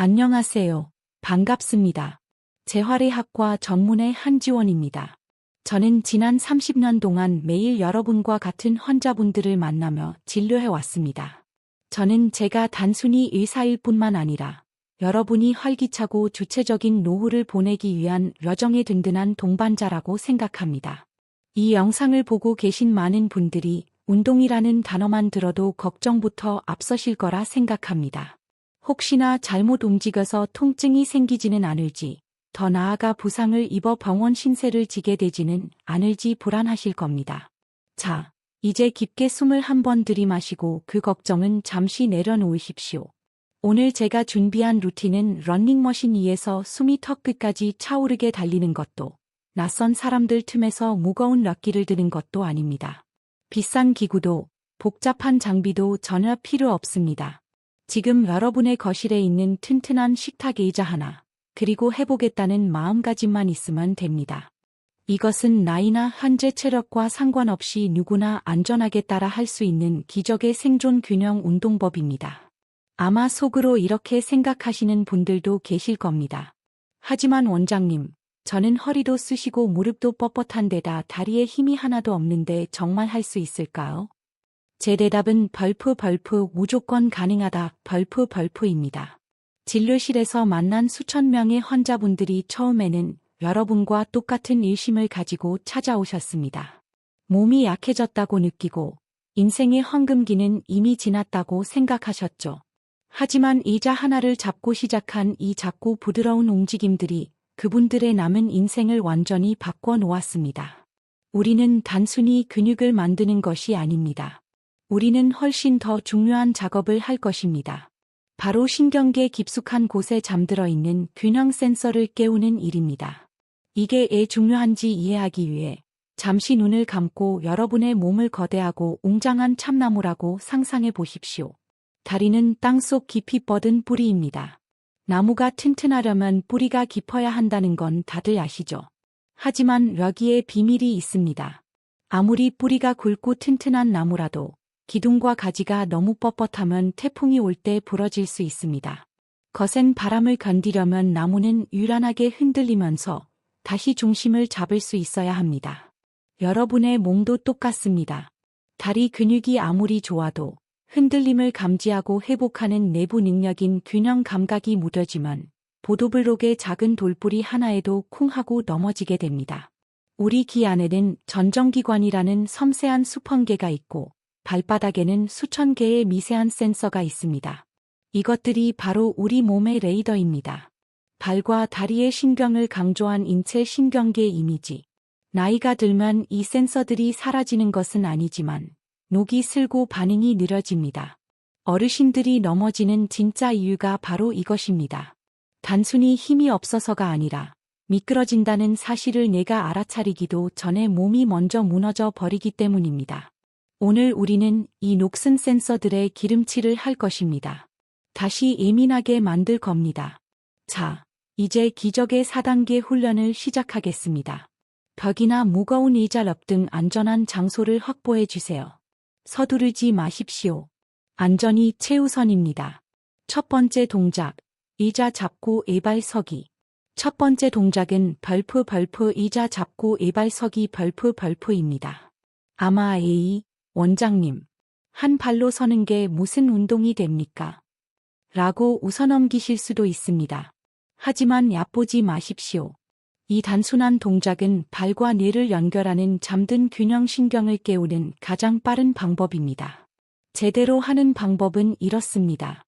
안녕하세요. 반갑습니다. 재활의학과 전문의 한지원입니다. 저는 지난 30년 동안 매일 여러분과 같은 환자분들을 만나며 진료해왔습니다. 저는 제가 단순히 의사일 뿐만 아니라 여러분이 활기차고 주체적인 노후를 보내기 위한 여정의 든든한 동반자라고 생각합니다. 이 영상을 보고 계신 많은 분들이 운동이라는 단어만 들어도 걱정부터 앞서실 거라 생각합니다. 혹시나 잘못 움직여서 통증이 생기지는 않을지, 더 나아가 부상을 입어 병원 신세를 지게 되지는 않을지 불안하실 겁니다. 자, 이제 깊게 숨을 한번 들이마시고 그 걱정은 잠시 내려놓으십시오. 오늘 제가 준비한 루틴은 러닝머신 위에서 숨이 턱끝까지 차오르게 달리는 것도, 낯선 사람들 틈에서 무거운 럭기를 드는 것도 아닙니다. 비싼 기구도, 복잡한 장비도 전혀 필요 없습니다. 지금 여러분의 거실에 있는 튼튼한 식탁 의자 하나, 그리고 해보겠다는 마음가짐만 있으면 됩니다. 이것은 나이나 현재 체력과 상관없이 누구나 안전하게 따라 할 수 있는 기적의 생존 균형 운동법입니다. 아마 속으로 이렇게 생각하시는 분들도 계실 겁니다. 하지만 원장님, 저는 허리도 쑤시고 무릎도 뻣뻣한 데다 다리에 힘이 하나도 없는데 정말 할 수 있을까요? 제 대답은 벌프 무조건 가능하다 벌프입니다. 진료실에서 만난 수천 명의 환자분들이 처음에는 여러분과 똑같은 의심을 가지고 찾아오셨습니다. 몸이 약해졌다고 느끼고 인생의 황금기는 이미 지났다고 생각하셨죠. 하지만 의자 하나를 잡고 시작한 이 작고 부드러운 움직임들이 그분들의 남은 인생을 완전히 바꿔 놓았습니다. 우리는 단순히 근육을 만드는 것이 아닙니다. 우리는 훨씬 더 중요한 작업을 할 것입니다. 바로 신경계 깊숙한 곳에 잠들어 있는 균형 센서를 깨우는 일입니다. 이게 왜 중요한지 이해하기 위해 잠시 눈을 감고 여러분의 몸을 거대하고 웅장한 참나무라고 상상해 보십시오. 다리는 땅속 깊이 뻗은 뿌리입니다. 나무가 튼튼하려면 뿌리가 깊어야 한다는 건 다들 아시죠? 하지만 여기에 비밀이 있습니다. 아무리 뿌리가 굵고 튼튼한 나무라도 기둥과 가지가 너무 뻣뻣하면 태풍이 올 때 부러질 수 있습니다. 거센 바람을 견디려면 나무는 유연하게 흔들리면서 다시 중심을 잡을 수 있어야 합니다. 여러분의 몸도 똑같습니다. 다리 근육이 아무리 좋아도 흔들림을 감지하고 회복하는 내부 능력인 균형 감각이 무뎌지면 보도블록의 작은 돌뿌리 하나에도 쿵 하고 넘어지게 됩니다. 우리 귀 안에는 전정기관이라는 섬세한 수평계가 있고 발바닥에는 수천 개의 미세한 센서가 있습니다. 이것들이 바로 우리 몸의 레이더입니다. 발과 다리의 신경을 강조한 인체 신경계 이미지. 나이가 들면 이 센서들이 사라지는 것은 아니지만 녹이 슬고 반응이 느려집니다. 어르신들이 넘어지는 진짜 이유가 바로 이것입니다. 단순히 힘이 없어서가 아니라 미끄러진다는 사실을 내가 알아차리기도 전에 몸이 먼저 무너져 버리기 때문입니다. 오늘 우리는 이 녹슨 센서들의 기름칠을 할 것입니다. 다시 예민하게 만들 겁니다. 자, 이제 기적의 4단계 훈련을 시작하겠습니다. 벽이나 무거운 의자 옆 등 안전한 장소를 확보해 주세요. 서두르지 마십시오. 안전이 최우선입니다. 첫 번째 동작, 의자 잡고 에발 서기. 첫 번째 동작은 벌프 의자 잡고 에발 서기 벌프입니다. 아마 원장님, 한 발로 서는 게 무슨 운동이 됩니까? 라고 웃어넘기실 수도 있습니다. 하지만 얕보지 마십시오. 이 단순한 동작은 발과 뇌를 연결하는 잠든 균형 신경을 깨우는 가장 빠른 방법입니다. 제대로 하는 방법은 이렇습니다.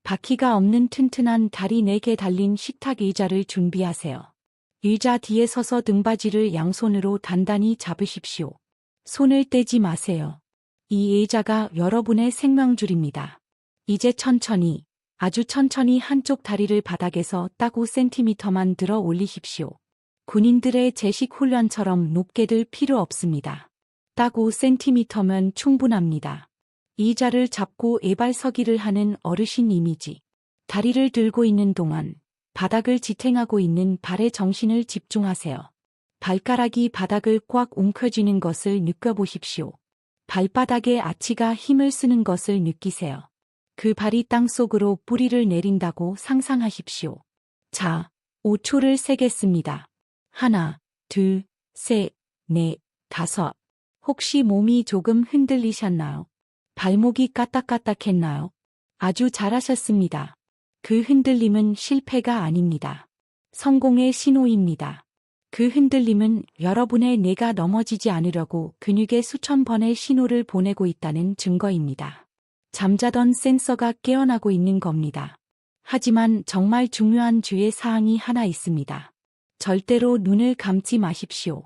바퀴가 없는 튼튼한 다리 4개 달린 식탁 의자를 준비하세요. 의자 뒤에 서서 등받이를 양손으로 단단히 잡으십시오. 손을 떼지 마세요. 이 의자가 여러분의 생명줄입니다. 이제 천천히, 아주 천천히 한쪽 다리를 바닥에서 딱 5cm만 들어 올리십시오. 군인들의 제식 훈련처럼 높게 들 필요 없습니다. 딱 5cm면 충분합니다. 의자를 잡고 에발 서기를 하는 어르신 이미지. 다리를 들고 있는 동안 바닥을 지탱하고 있는 발에 정신을 집중하세요. 발가락이 바닥을 꽉 움켜쥐는 것을 느껴보십시오. 발바닥의 아치가 힘을 쓰는 것을 느끼세요. 그 발이 땅속으로 뿌리를 내린다고 상상하십시오. 자, 5초를 세겠습니다. 하나, 둘, 셋, 넷, 다섯. 혹시 몸이 조금 흔들리셨나요? 발목이 까딱까딱했나요? 아주 잘하셨습니다. 그 흔들림은 실패가 아닙니다. 성공의 신호입니다. 그 흔들림은 여러분의 뇌가 넘어지지 않으려고 근육에 수천 번의 신호를 보내고 있다는 증거입니다. 잠자던 센서가 깨어나고 있는 겁니다. 하지만 정말 중요한 주의 사항이 하나 있습니다. 절대로 눈을 감지 마십시오.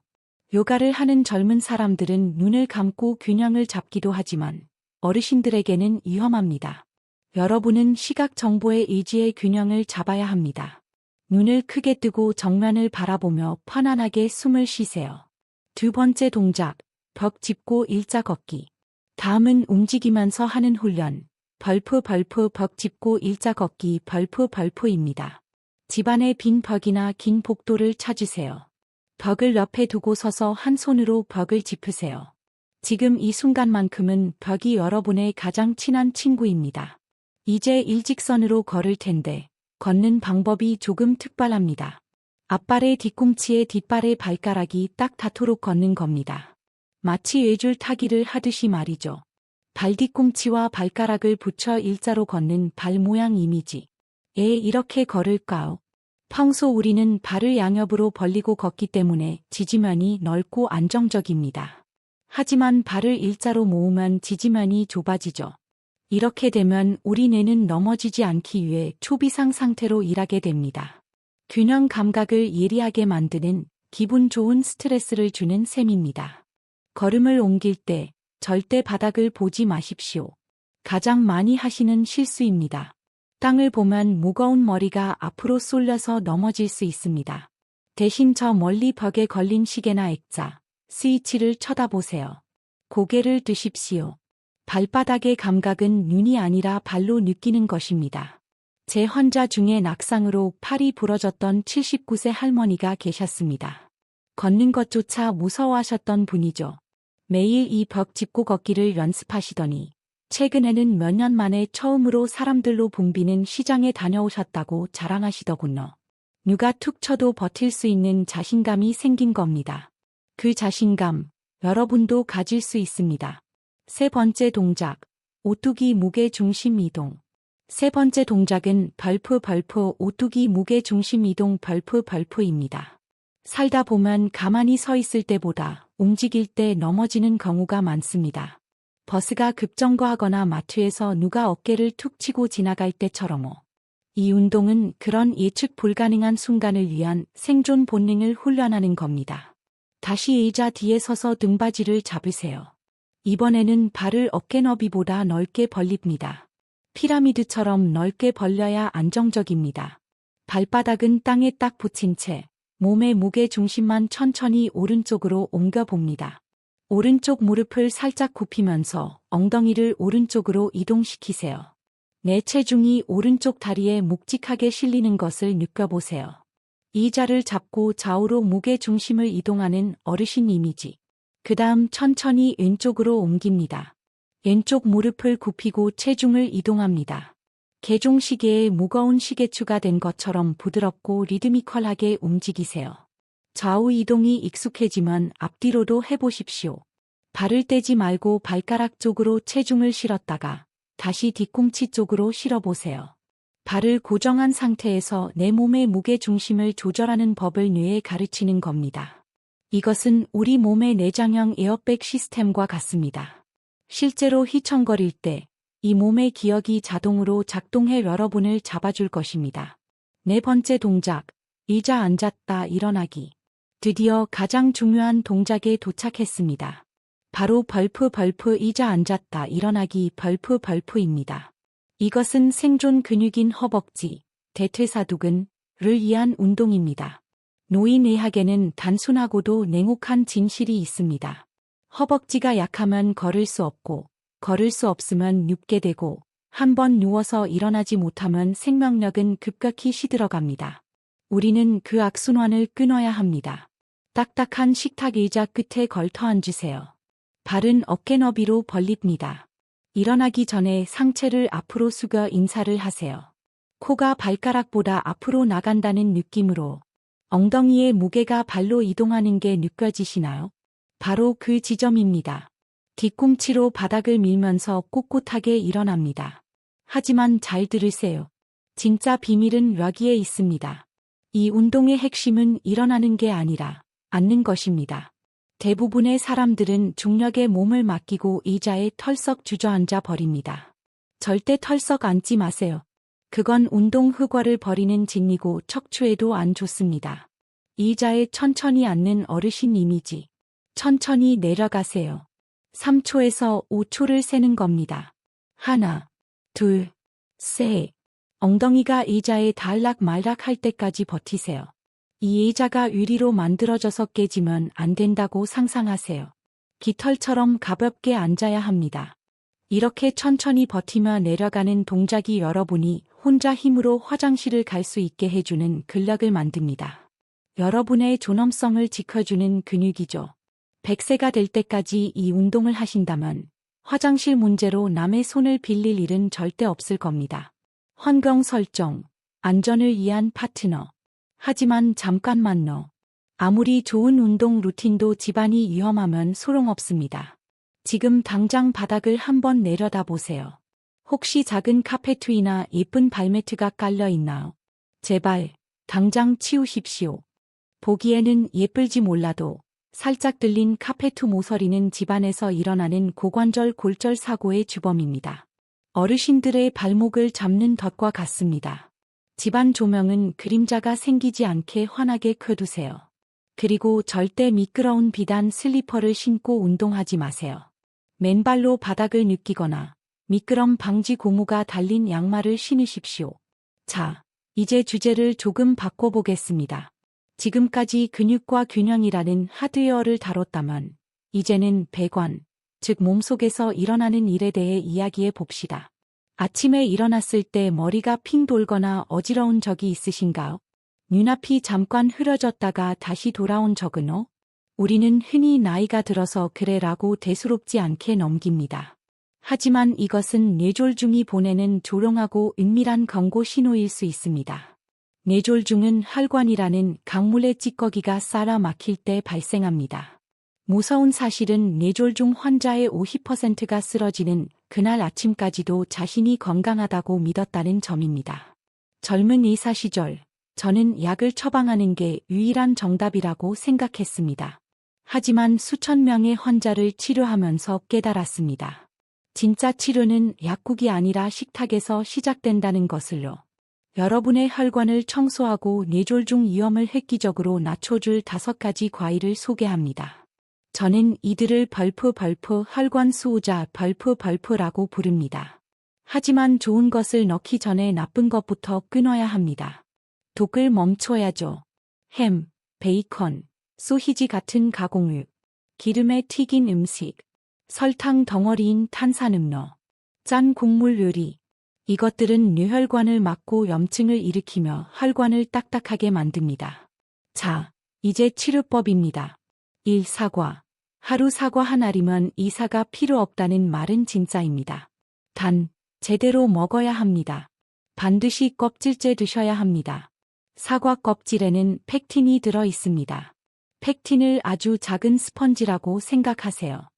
요가를 하는 젊은 사람들은 눈을 감고 균형을 잡기도 하지만 어르신들에게는 위험합니다. 여러분은 시각 정보의 의지의 균형을 잡아야 합니다. 눈을 크게 뜨고 정면을 바라보며 편안하게 숨을 쉬세요. 두 번째 동작, 벽 짚고 일자 걷기. 다음은 움직이면서 하는 훈련, 벌프 벽 짚고 일자 걷기 벌프입니다. 집안의 빈 벽이나 긴 복도를 찾으세요. 벽을 옆에 두고 서서 한 손으로 벽을 짚으세요. 지금 이 순간만큼은 벽이 여러분의 가장 친한 친구입니다. 이제 일직선으로 걸을 텐데 걷는 방법이 조금 특별합니다. 앞발의 뒤꿈치에 뒷발의 발가락이 딱 닿도록 걷는 겁니다. 마치 외줄 타기를 하듯이 말이죠. 발 뒤꿈치와 발가락을 붙여 일자로 걷는 발 모양 이미지. 이렇게 걸을까요? 평소 우리는 발을 양옆으로 벌리고 걷기 때문에 지지면이 넓고 안정적입니다. 하지만 발을 일자로 모으면 지지면이 좁아지죠. 이렇게 되면 우리 뇌는 넘어지지 않기 위해 초비상 상태로 일하게 됩니다. 균형 감각을 예리하게 만드는 기분 좋은 스트레스를 주는 셈입니다. 걸음을 옮길 때 절대 바닥을 보지 마십시오. 가장 많이 하시는 실수입니다. 땅을 보면 무거운 머리가 앞으로 쏠려서 넘어질 수 있습니다. 대신 저 멀리 벽에 걸린 시계나 액자, 스위치를 쳐다보세요. 고개를 드십시오. 발바닥의 감각은 눈이 아니라 발로 느끼는 것입니다. 제 환자 중에 낙상으로 팔이 부러졌던 79세 할머니가 계셨습니다. 걷는 것조차 무서워하셨던 분이죠. 매일 이 벽 짚고 걷기를 연습하시더니 최근에는 몇 년 만에 처음으로 사람들로 붐비는 시장에 다녀오셨다고 자랑하시더군요. 누가 툭 쳐도 버틸 수 있는 자신감이 생긴 겁니다. 그 자신감, 여러분도 가질 수 있습니다. 세 번째 동작, 오뚜기 무게 중심 이동. 세 번째 동작은 벌프 오뚜기 무게 중심 이동 벌프입니다. 살다 보면 가만히 서 있을 때보다 움직일 때 넘어지는 경우가 많습니다. 버스가 급정거하거나 마트에서 누가 어깨를 툭 치고 지나갈 때처럼요. 이 운동은 그런 예측 불가능한 순간을 위한 생존 본능을 훈련하는 겁니다. 다시 의자 뒤에 서서 등받이를 잡으세요. 이번에는 발을 어깨 너비보다 넓게 벌립니다. 피라미드처럼 넓게 벌려야 안정적입니다. 발바닥은 땅에 딱 붙인 채 몸의 무게 중심만 천천히 오른쪽으로 옮겨봅니다. 오른쪽 무릎을 살짝 굽히면서 엉덩이를 오른쪽으로 이동시키세요. 내 체중이 오른쪽 다리에 묵직하게 실리는 것을 느껴보세요. 의자를 잡고 좌우로 무게 중심을 이동하는 어르신 이미지. 그 다음 천천히 왼쪽으로 옮깁니다. 왼쪽 무릎을 굽히고 체중을 이동합니다. 개종시계에 무거운 시계추가 된 것처럼 부드럽고 리드미컬하게 움직이세요. 좌우 이동이 익숙해지면 앞뒤로도 해보십시오. 발을 떼지 말고 발가락 쪽으로 체중을 실었다가 다시 뒤꿈치 쪽으로 실어보세요. 발을 고정한 상태에서 내 몸의 무게 중심을 조절하는 법을 뇌에 가르치는 겁니다. 이것은 우리 몸의 내장형 에어백 시스템과 같습니다. 실제로 휘청거릴 때 이 몸의 기억이 자동으로 작동해 여러분을 잡아줄 것입니다. 네 번째 동작, 의자 앉았다 일어나기. 드디어 가장 중요한 동작에 도착했습니다. 바로 벌프 의자 앉았다 일어나기 벌프입니다. 이것은 생존 근육인 허벅지, 대퇴사두근을 위한 운동입니다. 노인의학에는 단순하고도 냉혹한 진실이 있습니다. 허벅지가 약하면 걸을 수 없고, 걸을 수 없으면 눕게 되고, 한번 누워서 일어나지 못하면 생명력은 급격히 시들어갑니다. 우리는 그 악순환을 끊어야 합니다. 딱딱한 식탁 의자 끝에 걸터 앉으세요. 발은 어깨 너비로 벌립니다. 일어나기 전에 상체를 앞으로 숙여 인사를 하세요. 코가 발가락보다 앞으로 나간다는 느낌으로 엉덩이의 무게가 발로 이동하는 게 느껴지시나요? 바로 그 지점입니다. 뒤꿈치로 바닥을 밀면서 꼿꼿하게 일어납니다. 하지만 잘 들으세요. 진짜 비밀은 여기에 있습니다. 이 운동의 핵심은 일어나는 게 아니라 앉는 것입니다. 대부분의 사람들은 중력에 몸을 맡기고 의자에 털썩 주저앉아 버립니다. 절대 털썩 앉지 마세요. 그건 운동 흑화를 버리는 진리고 척추에도 안 좋습니다. 의자에 천천히 앉는 어르신 이미지. 천천히 내려가세요. 3초에서 5초를 세는 겁니다. 하나, 둘, 셋. 엉덩이가 의자에 달락말락 할 때까지 버티세요. 이 의자가 유리로 만들어져서 깨지면 안 된다고 상상하세요. 깃털처럼 가볍게 앉아야 합니다. 이렇게 천천히 버티며 내려가는 동작이 여러분이 혼자 힘으로 화장실을 갈 수 있게 해주는 근력을 만듭니다. 여러분의 존엄성을 지켜주는 근육이죠. 100세가 될 때까지 이 운동을 하신다면 화장실 문제로 남의 손을 빌릴 일은 절대 없을 겁니다. 환경 설정, 안전을 위한 파트너. 하지만 잠깐만요. 아무리 좋은 운동 루틴도 집안이 위험하면 소용없습니다. 지금 당장 바닥을 한번 내려다보세요. 혹시 작은 카페트 위나 예쁜 발매트가 깔려 있나요? 제발, 당장 치우십시오. 보기에는 예쁠지 몰라도 살짝 들린 카페트 모서리는 집안에서 일어나는 고관절 골절 사고의 주범입니다. 어르신들의 발목을 잡는 덫과 같습니다. 집안 조명은 그림자가 생기지 않게 환하게 켜두세요. 그리고 절대 미끄러운 비단 슬리퍼를 신고 운동하지 마세요. 맨발로 바닥을 느끼거나 미끄럼 방지 고무가 달린 양말을 신으십시오. 자, 이제 주제를 조금 바꿔보겠습니다. 지금까지 근육과 균형이라는 하드웨어를 다뤘다면 이제는 배관, 즉 몸속에서 일어나는 일에 대해 이야기해 봅시다. 아침에 일어났을 때 머리가 핑 돌거나 어지러운 적이 있으신가요? 눈앞이 잠깐 흐려졌다가 다시 돌아온 적은요? 우리는 흔히 나이가 들어서 그래라고 대수롭지 않게 넘깁니다. 하지만 이것은 뇌졸중이 보내는 조롱하고 은밀한 경고 신호일 수 있습니다. 뇌졸중은 혈관이라는 강물의 찌꺼기가 쌓아 막힐 때 발생합니다. 무서운 사실은 뇌졸중 환자의 50%가 쓰러지는 그날 아침까지도 자신이 건강하다고 믿었다는 점입니다. 젊은 의사 시절, 저는 약을 처방하는 게 유일한 정답이라고 생각했습니다. 하지만 수천 명의 환자를 치료하면서 깨달았습니다. 진짜 치료는 약국이 아니라 식탁에서 시작된다는 것을요. 여러분의 혈관을 청소하고 뇌졸중 위험을 획기적으로 낮춰줄 5가지 과일을 소개합니다. 저는 이들을 벌프 혈관 수호자 벌프라고 부릅니다. 하지만 좋은 것을 넣기 전에 나쁜 것부터 끊어야 합니다. 독을 멈춰야죠. 햄, 베이컨, 소시지 같은 가공육, 기름에 튀긴 음식, 설탕 덩어리인 탄산음료, 짠 국물 요리. 이것들은 뇌혈관을 막고 염증을 일으키며 혈관을 딱딱하게 만듭니다. 자, 이제 치료법입니다. 1. 사과. 하루 사과 한 알이면 이사가 필요 없다는 말은 진짜입니다. 단, 제대로 먹어야 합니다. 반드시 껍질째 드셔야 합니다. 사과 껍질에는 펙틴이 들어 있습니다. 펙틴을 아주 작은 스펀지라고 생각하세요.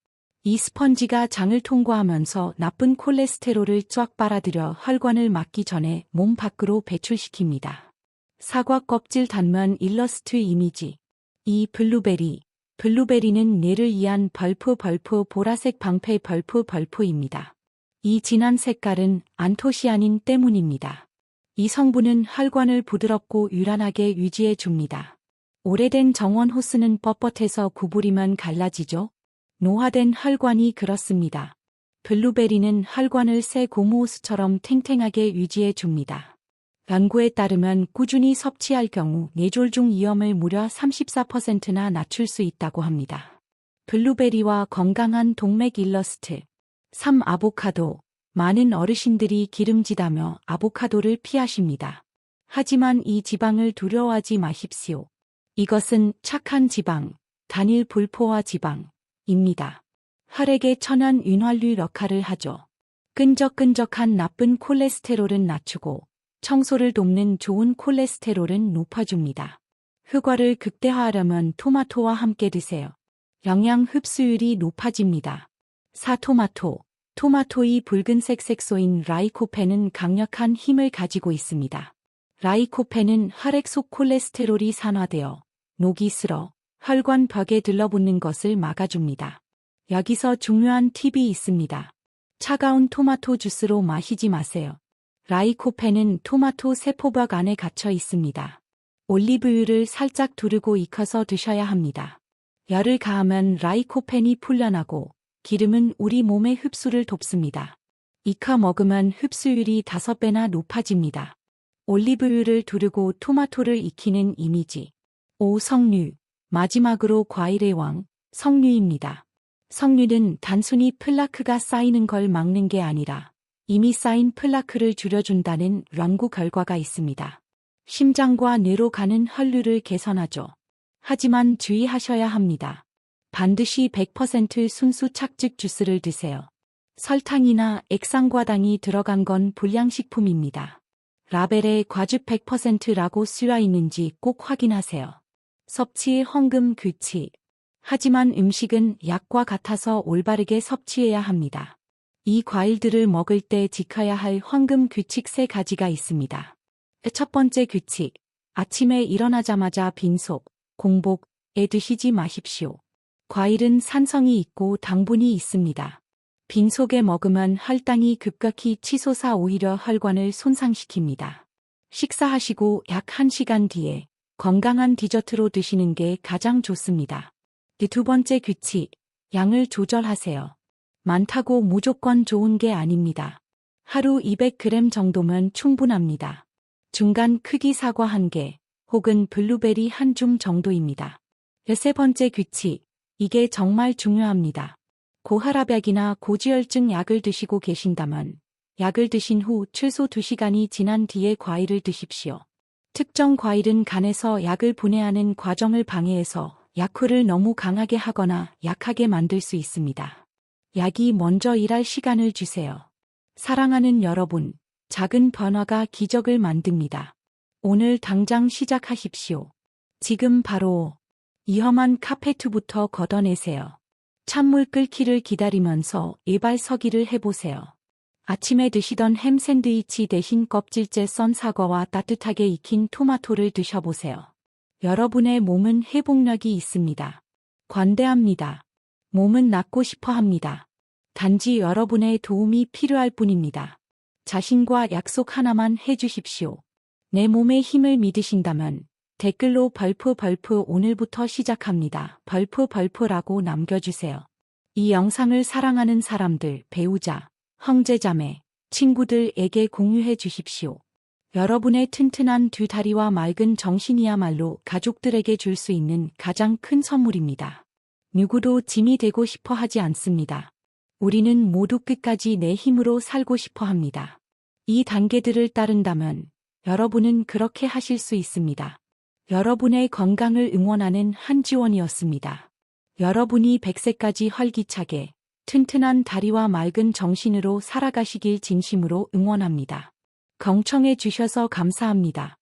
이 스펀지가 장을 통과하면서 나쁜 콜레스테롤을 쫙 빨아들여 혈관을 막기 전에 몸 밖으로 배출시킵니다. 사과 껍질 단면 일러스트 이미지. 2. 블루베리. 블루베리는 뇌를 위한 벌프 보라색 방패 벌프입니다. 이 진한 색깔은 안토시아닌 때문입니다. 이 성분은 혈관을 부드럽고 유란하게 유지해 줍니다. 오래된 정원 호스는 뻣뻣해서 구부리면 갈라지죠? 노화된 혈관이 그렇습니다. 블루베리는 혈관을 새 고무호스처럼 탱탱하게 유지해 줍니다. 연구에 따르면 꾸준히 섭취할 경우 뇌졸중 위험을 무려 34%나 낮출 수 있다고 합니다. 블루베리와 건강한 동맥 일러스트. 3. 아보카도. 많은 어르신들이 기름지다며 아보카도를 피하십니다. 하지만 이 지방을 두려워하지 마십시오. 이것은 착한 지방, 단일 불포화 지방입니다. 혈액의 천연 윤활유 역할을 하죠. 끈적끈적한 나쁜 콜레스테롤은 낮추고 청소를 돕는 좋은 콜레스테롤은 높아줍니다. 흡과를 극대화하려면 토마토와 함께 드세요. 영양 흡수율이 높아집니다. 사토마토. 토마토의 붉은색 색소인 라이코펜은 강력한 힘을 가지고 있습니다. 라이코펜은 혈액 속 콜레스테롤이 산화되어 녹이 슬어 혈관 벽에 들러붙는 것을 막아줍니다. 여기서 중요한 팁이 있습니다. 차가운 토마토 주스로 마시지 마세요. 라이코펜은 토마토 세포벽 안에 갇혀 있습니다. 올리브유를 살짝 두르고 익혀서 드셔야 합니다. 열을 가하면 라이코펜이 풀려나고 기름은 우리 몸의 흡수를 돕습니다. 익혀 먹으면 흡수율이 5배나 높아집니다. 올리브유를 두르고 토마토를 익히는 이미지. 5. 석류. 마지막으로 과일의 왕, 석류입니다. 석류는 단순히 플라크가 쌓이는 걸 막는 게 아니라 이미 쌓인 플라크를 줄여준다는 연구 결과가 있습니다. 심장과 뇌로 가는 혈류를 개선하죠. 하지만 주의하셔야 합니다. 반드시 100% 순수 착즙 주스를 드세요. 설탕이나 액상과당이 들어간 건 불량식품입니다. 라벨에 과즙 100%라고 쓰여 있는지 꼭 확인하세요. 섭취의 황금 규칙. 하지만 음식은 약과 같아서 올바르게 섭취해야 합니다. 이 과일들을 먹을 때 지켜야 할 황금 규칙 3가지가 있습니다. 첫 번째 규칙. 아침에 일어나자마자 빈속, 공복에 드시지 마십시오. 과일은 산성이 있고 당분이 있습니다. 빈속에 먹으면 혈당이 급격히 치솟아 오히려 혈관을 손상시킵니다. 식사하시고 약 1시간 뒤에 건강한 디저트로 드시는 게 가장 좋습니다. 두 번째 규칙, 양을 조절하세요. 많다고 무조건 좋은 게 아닙니다. 하루 200g 정도면 충분합니다. 중간 크기 사과 1개, 혹은 블루베리 1줌 정도입니다. 세 번째 규칙, 이게 정말 중요합니다. 고혈압약이나 고지혈증 약을 드시고 계신다면 약을 드신 후 최소 2시간이 지난 뒤에 과일을 드십시오. 특정 과일은 간에서 약을 분해하는 과정을 방해해서 약효를 너무 강하게 하거나 약하게 만들 수 있습니다. 약이 먼저 일할 시간을 주세요. 사랑하는 여러분, 작은 변화가 기적을 만듭니다. 오늘 당장 시작하십시오. 지금 바로 위험한 카페2부터 걷어내세요. 찬물 끓기를 기다리면서 이발서기를 해보세요. 아침에 드시던 햄 샌드위치 대신 껍질째 썬 사과와 따뜻하게 익힌 토마토를 드셔보세요. 여러분의 몸은 회복력이 있습니다. 관대합니다. 몸은 낫고 싶어 합니다. 단지 여러분의 도움이 필요할 뿐입니다. 자신과 약속 하나만 해주십시오. 내 몸의 힘을 믿으신다면 댓글로 벌프 오늘부터 시작합니다. 벌프라고 남겨주세요. 이 영상을 사랑하는 사람들, 배우자, 형제자매, 친구들에게 공유해 주십시오. 여러분의 튼튼한 두 다리와 맑은 정신이야말로 가족들에게 줄 수 있는 가장 큰 선물입니다. 누구도 짐이 되고 싶어 하지 않습니다. 우리는 모두 끝까지 내 힘으로 살고 싶어 합니다. 이 단계들을 따른다면 여러분은 그렇게 하실 수 있습니다. 여러분의 건강을 응원하는 한지원이었습니다. 여러분이 100세까지 활기차게 튼튼한 다리와 맑은 정신으로 살아가시길 진심으로 응원합니다. 경청해 주셔서 감사합니다.